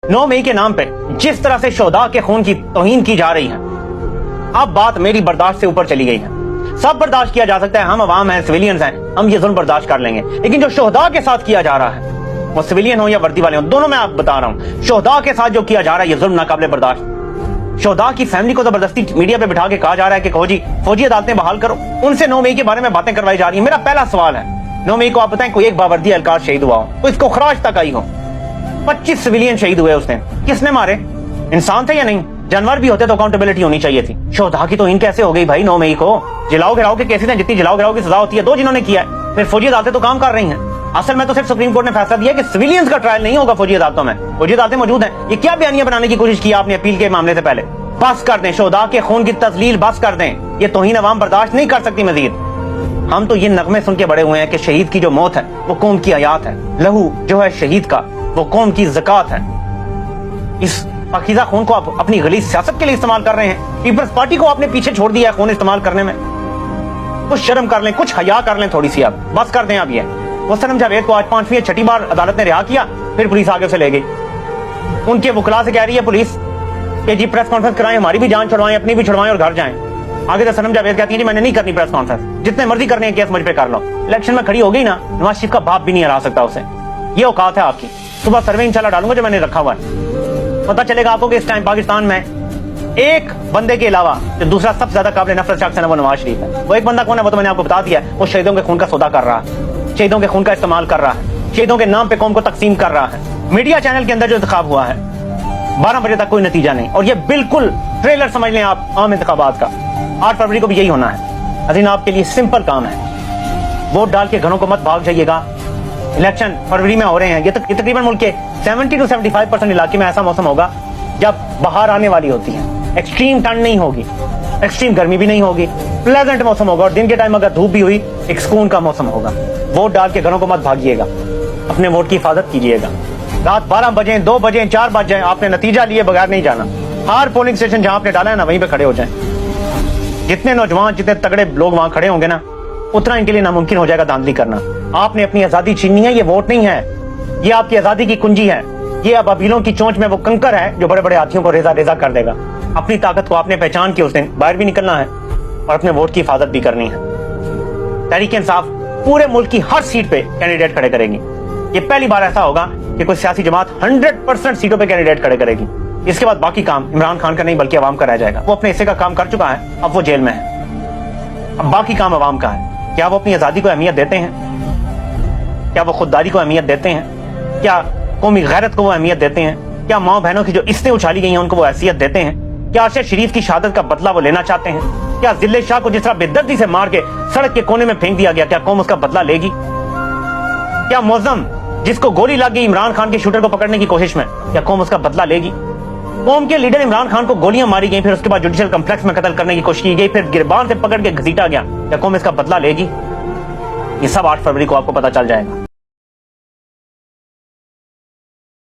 9 मई के नाम पे जिस तरह से शोहदा के खून की तौहीन की जा रही है, अब बात मेरी बर्दाश्त से ऊपर चली गई है। सब बर्दाश्त किया जा सकता है, हम अवाम हैं, सिविलियंस हैं, हम ये जुल्म बर्दाश्त कर लेंगे, लेकिन जो शोहदा के साथ किया जा रहा है, वो सिविलियन हो या वर्दी वाले हो, दोनों में आप बता रहा हूं, शोहदा के साथ जो किया जा रहा है ये जुल्म नाकाबिले बर्दाश्त। शोहदा की फैमिली को जबरदस्ती मीडिया पे बिठा के कहा जा रहा है कि कहो जी फौजी अदालतें बहाल करो, उनसे 9 मई के बारे में बातें करवाई जा रही है। मेरा पहला सवाल है, 9 मई को आप बताएं कोई एक बावर्दी एहलकार शहीद हुआ हो, कोई इसको खराज तक आई हो? 25 सिविलियन शहीद हुए उसने, किसने मारे? इंसान थे या नहीं? जानवर भी होते तो अकाउंटेबिलिटी होनी चाहिए थी। शोहदा की तो इन कैसे हो गई भाई 9 मई को? जलाओ गिराओ के केसेस हैं, जितनी जलाओ गिराओ की सजा होती है, 2 जिन्होंने किया है, फिर फौजी अदालतें तो काम कर रही हैं। असल में तो सिर्फ सुप्रीम कोर्ट ने फैसला दिया कि सिविलियंस का ट्रायल नहीं होगा फौजी अदालतों में, फौजी अदालतें मौजूद हैं। ये क्या बयानिया बनाने की कोशिश की आपने अपील के मामले से पहले? बस कर दें, शोहदा के खून की तजलील बस कर दें, ये तौहीन अवाम बर्दाश्त नहीं कर सकती मजीद। हम तो ये नगमे सुन के बड़े हुए हैं कि शहीद की जो मौत है वो कौम की हयात है, लहू जो है शहीद का वो कौम की ज़कात है। इस पाकीज़ा खून को आप अपनी गलीज़ सियासत के लिए इस्तेमाल कर रहे हैं। पीपल्स पार्टी को आपने पीछे छोड़ दिया है खून इस्तेमाल करने में। कुछ शर्म कर लें, कुछ हया कर लें थोड़ी सी, आप बस कर दें। आप ये मुस्तनम जावेद को आज 5वीं 6ठी बार अदालत ने रिहा किया, फिर पुलिस आगे से ले गई। उनके वकला से कह रही है पुलिस कि जी प्रेस कॉन्फ्रेंस कराएं, हमारी भी जान छुड़वाएं, अपनी भी छुड़वाएं और घर जाएं। आगे तो सनम जावेद कहती है जी मैंने नहीं करनी प्रेस कॉन्फ्रेंस, जितने मर्जी करने हैं केस मुझ पे कर लो। इलेक्शन में खड़ी हो गई ना, नवाज शरीफ का बाप भी नहीं हरा सकता उसे। ये औकात है आपकी। सुबह सर्वे इंशाल्लाह डालूंगा जो मैंने रखा हुआ है, पता चलेगा आपको कि इस टाइम पाकिस्तान में एक बंदे के अलावा जो दूसरा सबसे ज्यादा काबिल नफरत शख्स है वो नवाज शरीफ है। वो एक बंदा कौन है वो तो मैंने आपको बता दिया है। वो शहीदों के खून का सौदा कर रहा है, शहीदों के खून का इस्तेमाल कर रहा है, शहीदों के नाम पे कौम को तकसीम कर रहा है। मीडिया चैनल के अंदर जो इंतखाब हुआ है 12 बजे तक कोई नतीजा नहीं, और ये बिल्कुल ट्रेलर समझ लें आप आम इंतखाबात का। 8 फरवरी को भी यही होना है। अजीन आपके लिए सिंपल काम है, वोट डाल के घरों को मत भाग जाइएगा। इलेक्शन फरवरी में हो रहे हैं, ये तकरीबन मुल्क के 70 से 75% इलाके में ऐसा मौसम होगा जब बाहर आने वाली होती है। एक्सट्रीम ठंड नहीं होगी, एक्सट्रीम गर्मी भी नहीं होगी, प्लेजेंट मौसम होगा, और दिन के टाइम अगर धूप भी हुई एक सुकून का मौसम होगा। वोट डाल के घरों को मत भागिएगा, अपने वोट की हिफाजत कीजिएगा। रात 12 बजे 2 बजे 4 बज जाए, आपने नतीजा लिए बगैर नहीं जाना। हर पोलिंग स्टेशन जहां आपने डाला है ना वहीं पे खड़े हो जाएं। जितने नौजवान जितने तगड़े लोग वहां खड़े होंगे ना, उतना इनके लिए नामुमकिन हो जाएगा धांधली करना। आपने अपनी आजादी छीननी है, ये वोट नहीं है, ये आपकी आजादी की कुंजी है। ये अब अबीलों की चोंच में वो कंकर है जो बड़े बड़े हाथियों को रेजा रेजा कर देगा। अपनी ताकत को आपने पहचान के उस दिन बाहर भी निकलना है और अपने वोट की हिफाजत भी करनी है। तहरीक इंसाफ पूरे मुल्क की हर सीट पे कैंडिडेट खड़े करेगी। ये पहली बार ऐसा होगा कि कोई सियासी जमात 100% सीटों पे कैंडिडेट खड़े करेगी। इसके बाद बाकी काम इमरान खान का नहीं बल्कि अवाम का रह जाएगा। वो अपने हिस्से का काम कर चुका है, अब वो जेल में है, अब बाकी काम अवाम का है। क्या वो अपनी आजादी को अहमियत देते हैं? क्या वो खुददारी को अहमियत देते हैं? क्या कौमी गैरत को वो अहमियत देते हैं? क्या माँ बहनों की जो इस्तें उछाली गई हैं उनको वो हैसियत देते हैं? क्या अरशद शरीफ की शहादत का बदला वो लेना चाहते हैं? क्या जिले शाह को जिस तरह बेदर्दी से मार के सड़क के कोने में फेंक दिया गया, क्या कौम उसका बदला लेगी? क्या मुअज्जम जिसको गोली लग गई इमरान खान के शूटर को पकड़ने की कोशिश में, क्या कौम उसका बदला लेगी? कौम के लीडर इमरान खान को गोलियां मारी गई, फिर उसके बाद जुडिशियल कम्प्लेक्स में कत्ल करने की कोशिश की गई, फिर गिरबान से पकड़ के घसीटा गया, क्या कौम इसका बदला लेगी? ये सब 8 फरवरी को आपको पता चल जाएगा।